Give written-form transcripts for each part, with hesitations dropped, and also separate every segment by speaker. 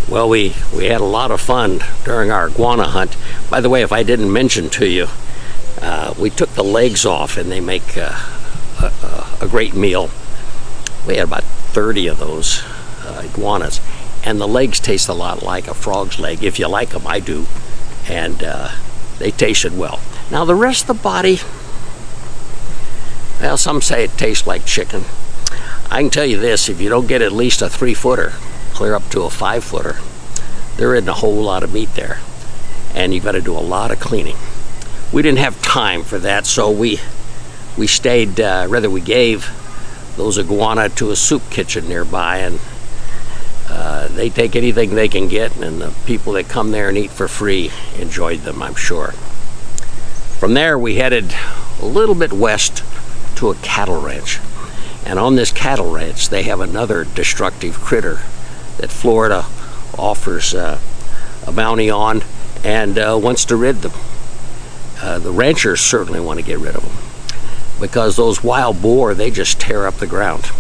Speaker 1: Well, we had a lot of fun during our iguana hunt. By the way, if I didn't mention to you, we took the legs off and they make a great meal. We had about 30 of those iguanas, and the legs taste a lot like a frog's leg. If you like them, I do, and they tasted well. Now the rest of the body, well, some say it tastes like chicken. I can tell you this, if you don't get at least a 3-footer, clear up to a 5-footer, there isn't a whole lot of meat there, and you've got to do a lot of cleaning. We didn't have time for that, so we stayed, we gave those iguana to a soup kitchen nearby, and they take anything they can get, and the people that come there and eat for free enjoyed them, I'm sure. From there, we headed a little bit west to a cattle ranch. And on this cattle ranch, they have another destructive critter that Florida offers a bounty on and wants to rid them. The ranchers certainly want to get rid of them because those wild boar, they just tear up the ground.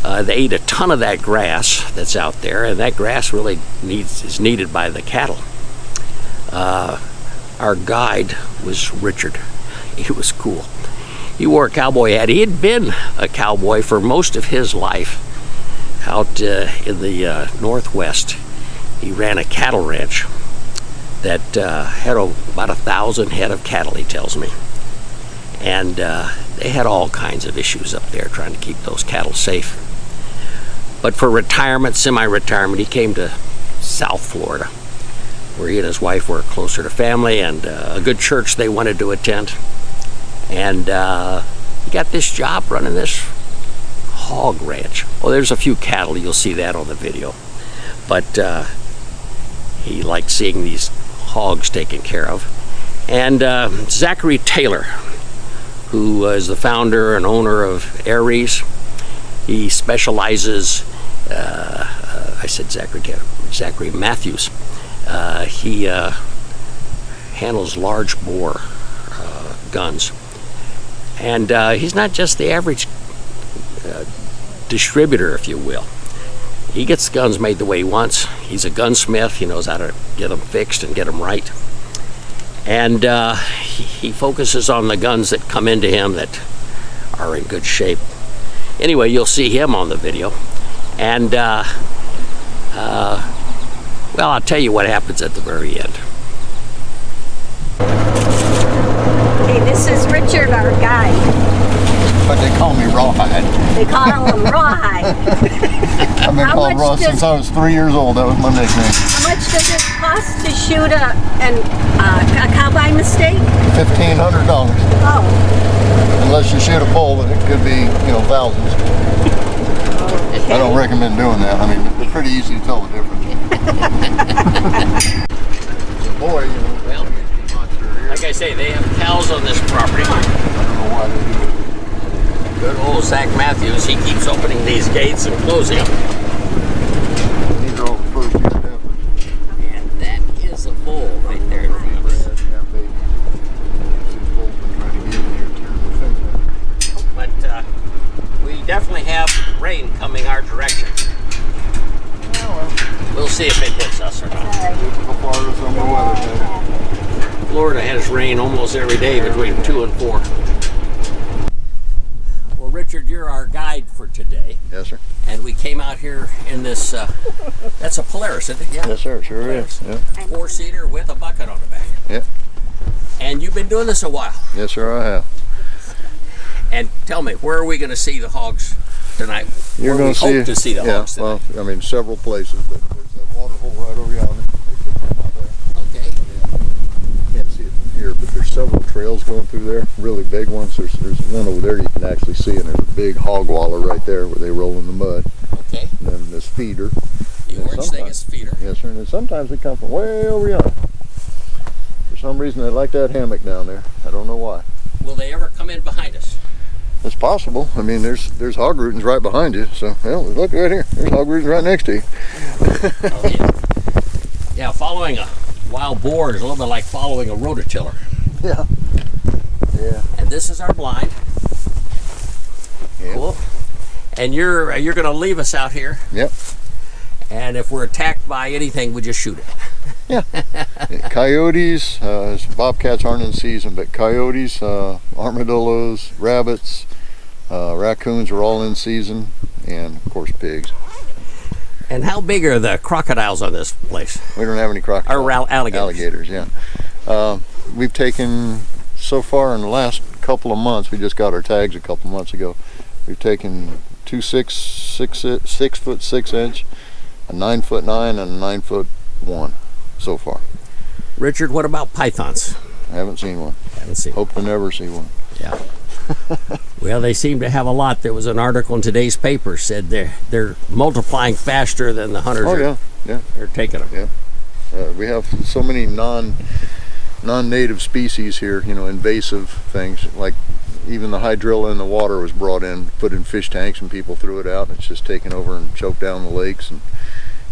Speaker 1: They eat a ton of that grass that's out there, and that grass really is needed by the cattle. Our guide was Richard. He was cool. He wore a cowboy hat. He had been a cowboy for most of his life out in the Northwest. He ran a cattle ranch that had about 1,000 head of cattle, he tells me. And they had all kinds of issues up there trying to keep those cattle safe. But for retirement, semi-retirement, he came to South Florida, where he and his wife were closer to family and a good church they wanted to attend. And he got this job running this hog ranch. Well, there's a few cattle, you'll see that on the video. But he liked seeing these hogs taken care of. And Zachary Taylor, who is the founder and owner of Aries, he specializes, I said Zachary Taylor, Zachary Matthews. He handles large bore guns. And he's not just the average distributor, if you will. He gets guns made the way he wants. He's a gunsmith. He knows how to get them fixed and get them right. And he focuses on the guns that come into him that are in good shape. Anyway, you'll see him on the video. And, well, I'll tell you what happens at the very end.
Speaker 2: Hey, this is Richard, our guide.
Speaker 3: But they call me Rawhide.
Speaker 2: They call him Rawhide.
Speaker 3: I've been called Russ since I was 3 years old. That was my nickname.
Speaker 2: How much does it cost to shoot a combine mistake?
Speaker 3: $1,500.
Speaker 2: Oh.
Speaker 3: Unless you shoot a bull, but it could be, thousands.
Speaker 2: Okay.
Speaker 3: I don't recommend doing that. I mean, it's pretty easy to tell the difference. Boy,
Speaker 1: well, like I say, they have cows on this property.
Speaker 3: I don't know why they do it.
Speaker 1: Good old Zach Matthews, he keeps opening these gates and closing them.
Speaker 3: These are all the first year heifers.
Speaker 1: And that is a bull right there. But we definitely have rain coming our direction. We'll see if it hits us or not. Florida has rain almost every day between 2 and 4. Well, Richard, you're our guide for today.
Speaker 3: Yes, sir.
Speaker 1: And we came out here in this, that's a Polaris, isn't it? Yeah.
Speaker 3: Yes, sir. Sure Polaris. Is. Yeah.
Speaker 1: 4-seater with a bucket on the back.
Speaker 3: Yep.
Speaker 1: And you've been doing this a while.
Speaker 3: Yes, sir, I have.
Speaker 1: And tell me, where are we going to see the hogs tonight?
Speaker 3: You're going
Speaker 1: to see the hogs tonight.
Speaker 3: Well, I mean, several places, but there's a water hole right over yonder.
Speaker 1: Okay.
Speaker 3: Can't see it from here, but there's several trails going through there, really big ones. There's one over there you can actually see, and there's a big hog waller right there where they roll in the mud.
Speaker 1: Okay.
Speaker 3: And then this feeder.
Speaker 1: The orange thing is feeder.
Speaker 3: Yes, sir. And then sometimes they come from way over yonder. For some reason, they like that hammock down there. I don't know why.
Speaker 1: Will they ever come in behind us?
Speaker 3: It's possible. I mean, there's hog rootings right behind you. So, well, look right here. There's hog rootings right next to you.
Speaker 1: Oh, yeah. Yeah, following a wild boar is a little bit like following a rototiller.
Speaker 3: Yeah. Yeah.
Speaker 1: And this is our blind.
Speaker 3: Yeah.
Speaker 1: Cool. And you're going to leave us out here.
Speaker 3: Yep.
Speaker 1: And if we're attacked by anything, we just shoot it.
Speaker 3: Yeah. Coyotes, bobcats aren't in season, but coyotes, armadillos, rabbits, raccoons are all in season, and of course pigs.
Speaker 1: And how big are the crocodiles on this place?
Speaker 3: We don't have any crocodiles.
Speaker 1: Or alligators.
Speaker 3: Alligators, yeah. We've taken, so far in the last couple of months, we just got our tags a couple months ago, we've taken 2 6'6", a 9'9", and a 9'1" so far.
Speaker 1: Richard, what about pythons?
Speaker 3: I haven't seen one.
Speaker 1: Haven't seen.
Speaker 3: Hope to never see one.
Speaker 1: Yeah. Well, they seem to have a lot. There was an article in today's paper said they're multiplying faster than the hunters.
Speaker 3: Oh yeah, yeah.
Speaker 1: They're taking them.
Speaker 3: Yeah. We have so many non-native species here. You know, invasive things like even the hydrilla in the water was brought in, put in fish tanks, and people threw it out. It's just taken over and choked down the lakes. And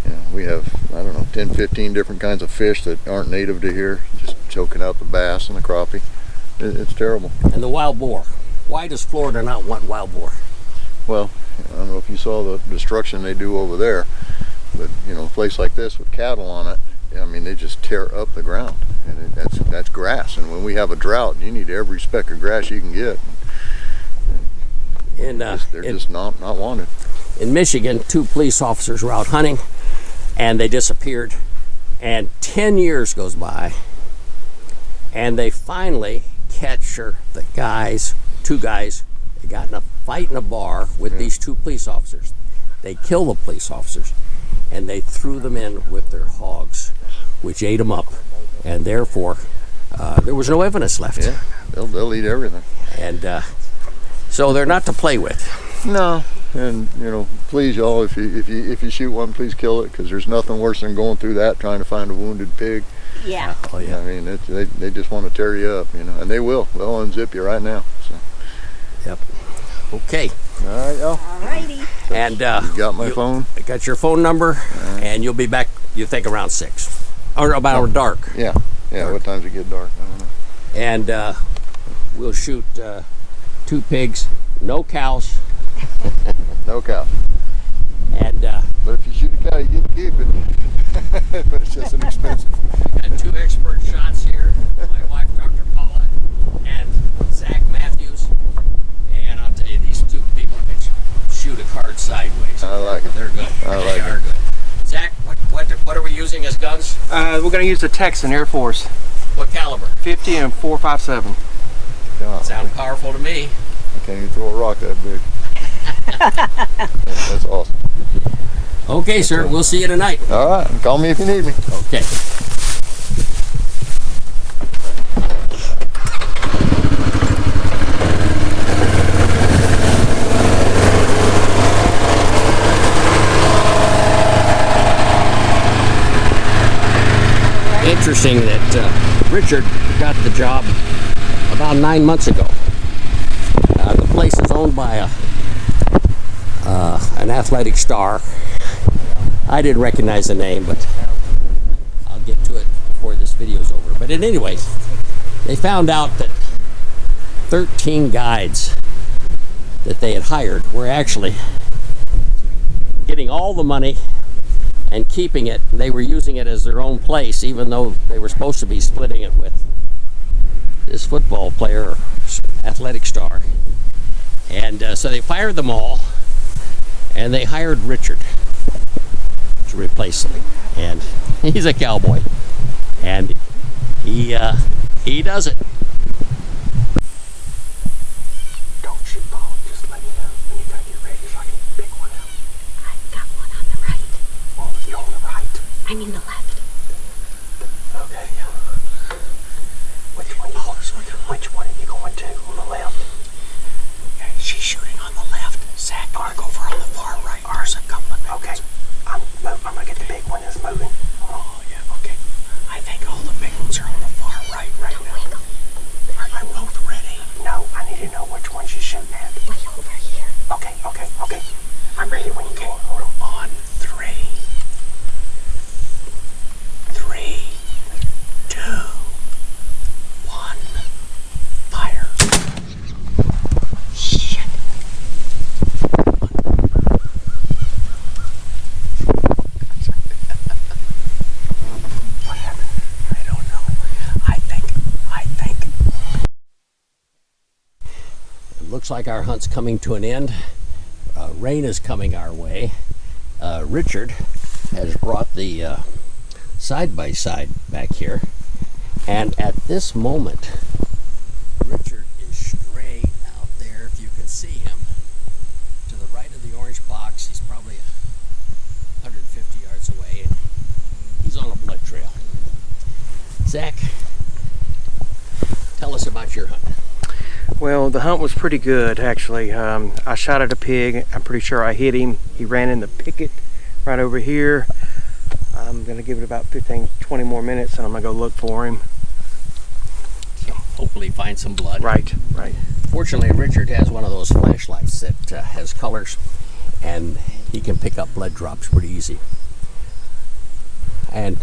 Speaker 3: you know, we have, I don't know, 10, 15 different kinds of fish that aren't native to here, just choking out the bass and the crappie. It's terrible.
Speaker 1: And the wild boar. Why does Florida not want wild boar?
Speaker 3: Well, I don't know if you saw the destruction they do over there, but you know, a place like this with cattle on it, I mean, they just tear up the ground, and that's grass. And when we have a drought, you need every speck of grass you can get.
Speaker 1: And
Speaker 3: they're just not wanted.
Speaker 1: In Michigan, 2 police officers were out hunting, and they disappeared. And 10 years goes by, and they finally capture the guys. 2 guys. They got in a fight in a bar with these 2 police officers. They killed the police officers, and they threw them in with their hogs, which ate them up, and therefore there was no evidence left.
Speaker 3: Yeah, they'll eat everything.
Speaker 1: And so they're not to play with.
Speaker 3: No, and you know, please y'all, if you shoot one, please kill it, because there's nothing worse than going through that trying to find a wounded pig.
Speaker 2: Yeah.
Speaker 1: Oh yeah.
Speaker 3: I mean, they just want to tear you up, you know, and they will. They'll unzip you right now. So.
Speaker 1: Yep. Okay.
Speaker 3: All right, y'all.
Speaker 2: Alrighty.
Speaker 1: And
Speaker 3: You got my phone?
Speaker 1: I got your phone number, and you'll be back, you think, around 6. Or about dark.
Speaker 3: Yeah. Yeah, what time's it get dark? I don't know.
Speaker 1: And we'll shoot 2 pigs, no cows.
Speaker 3: No cow.
Speaker 1: And
Speaker 3: But if you shoot a cow, you get to keep it. But it's just an expensive.
Speaker 1: got 2 expert shots here. My wife, Dr. Paula, and Zach Matthews. And I'll tell you, these 2 people can shoot a card sideways.
Speaker 3: I like it.
Speaker 1: They're good.
Speaker 3: I like
Speaker 1: they are
Speaker 3: it.
Speaker 1: good. Zach, what are we using as guns?
Speaker 4: We're going to use the Texan Air Force
Speaker 1: What caliber?
Speaker 4: 50 and 4.57.
Speaker 3: God,
Speaker 1: Sound powerful to me.
Speaker 3: I can't even throw a rock that big. That's awesome.
Speaker 1: Okay, sir. We'll see you tonight.
Speaker 3: All right, call me if you need me.
Speaker 1: Okay. Interesting that Richard got the job about 9 months ago. The place is owned by an athletic star. I didn't recognize the name, but I'll get to it before this video's over. But anyways, they found out that 13 guides that they had hired were actually getting all the money and keeping it. They were using it as their own place, even though they were supposed to be splitting it with this football player or athletic star. And so they fired them all, and they hired Richard to replace him. And he's a cowboy, and he does it.
Speaker 5: Don't shoot, Paul. Just let me know when you gotta get ready so I can pick one out.
Speaker 2: I've got one on the right.
Speaker 5: Oh, you're on the right.
Speaker 2: I mean the left.
Speaker 5: Okay. Which one are you going to on the left? Okay, she's shooting on the left. Zach, I'll go over on the far right. Ours a couple of minutes. Okay. I'm gonna get the big one that's moving. Oh, yeah, okay. I think all the big ones are on the far right now. Are you both ready? No, I need to know which one she's shooting at.
Speaker 2: Way over here.
Speaker 5: Okay. I'm ready when you can. Hold on. 3, 2, 1. Fire. Shit.
Speaker 1: looks like our hunt's coming to an end. Rain is coming our way. Richard has brought the side-by-side back here, and at this moment Richard is straight out there. If you can see him to the right of the orange box, he's probably 150 yards away, and he's on a blood trail. Zach, tell us about your hunt.
Speaker 4: Well, the hunt was pretty good, actually. I shot at a pig. I'm pretty sure I hit him. He ran in the picket right over here. I'm going to give it about 15, 20 more minutes, and I'm going to go look for him.
Speaker 1: Hopefully find some blood.
Speaker 4: Right.
Speaker 1: Fortunately, Richard has one of those flashlights that has colors, and he can pick up blood drops pretty easy. And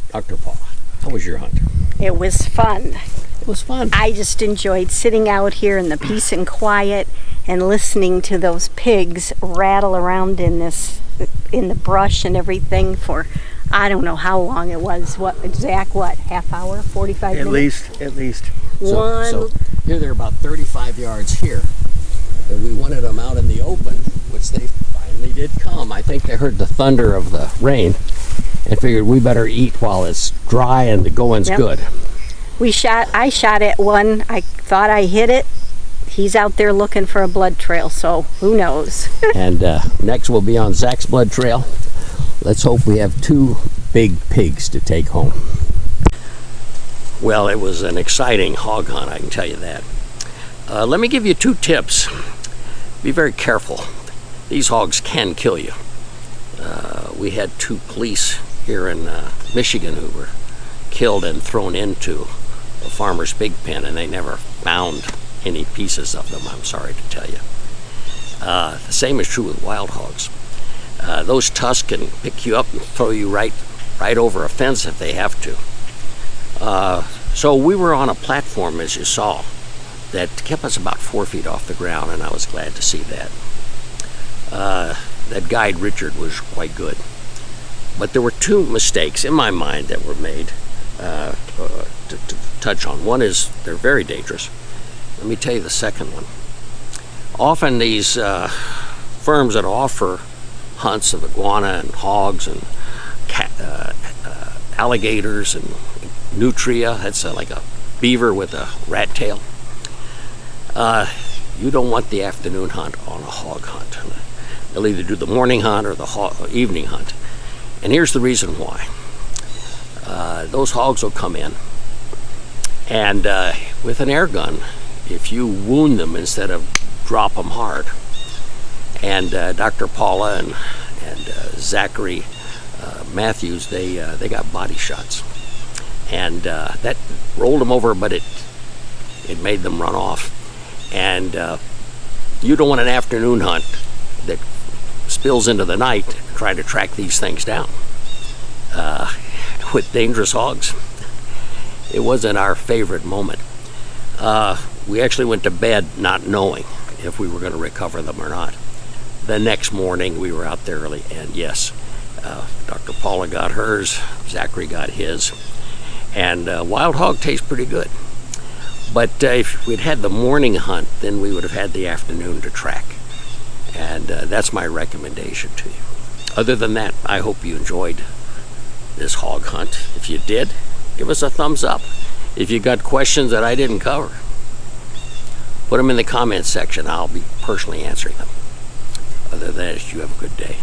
Speaker 1: Dr. Paula, how was your hunt?
Speaker 2: It was fun.
Speaker 1: It was fun.
Speaker 2: I just enjoyed sitting out here in the peace and quiet and listening to those pigs rattle around in the brush and everything for, I don't know how long it was. Half hour, 45 minutes?
Speaker 4: At least.
Speaker 1: So here they're about 35 yards here. And we wanted them out in the open, which they finally did come. I think they heard the thunder of the rain and figured we better eat while it's dry and the going's good.
Speaker 2: I shot at one. I thought I hit it. He's out there looking for a blood trail, so who knows?
Speaker 1: And next we'll be on Zach's blood trail. Let's hope we have 2 big pigs to take home. Well, it was an exciting hog hunt, I can tell you that. Let me give you 2 tips. Be very careful. These hogs can kill you. We had 2 police here in Michigan who were killed and thrown into a farmer's pig pen, and they never found any pieces of them, I'm sorry to tell you. The same is true with wild hogs. Those tusks can pick you up and throw you right over a fence if they have to. So we were on a platform, as you saw, that kept us about 4 feet off the ground, and I was glad to see that. That guide, Richard, was quite good. But there were 2 mistakes in my mind that were made to touch on. One is they're very dangerous. Let me tell you the second one. Often these firms that offer hunts of iguana and hogs and alligators and nutria, that's like a beaver with a rat tail. You don't want the afternoon hunt on a hog hunt. They'll either do the morning hunt or the evening hunt. And here's the reason why. Those hogs will come in, and with an air gun, if you wound them instead of drop them hard, and Dr. Paula and Zachary Matthews, they got body shots, and that rolled them over, but it made them run off. And you don't want an afternoon hunt that spills into the night to try to track these things down with dangerous hogs. It wasn't our favorite moment. We actually went to bed not knowing if we were going to recover them or not. The next morning we were out there early, and yes, Dr. Paula got hers, Zachary got his, and wild hog tastes pretty good. But if we'd had the morning hunt, then we would have had the afternoon to track. And that's my recommendation to you. Other than that, I hope you enjoyed this hog hunt. If you did, give us a thumbs up. If you got questions that I didn't cover, put them in the comments section. I'll be personally answering them. Other than that, you have a good day.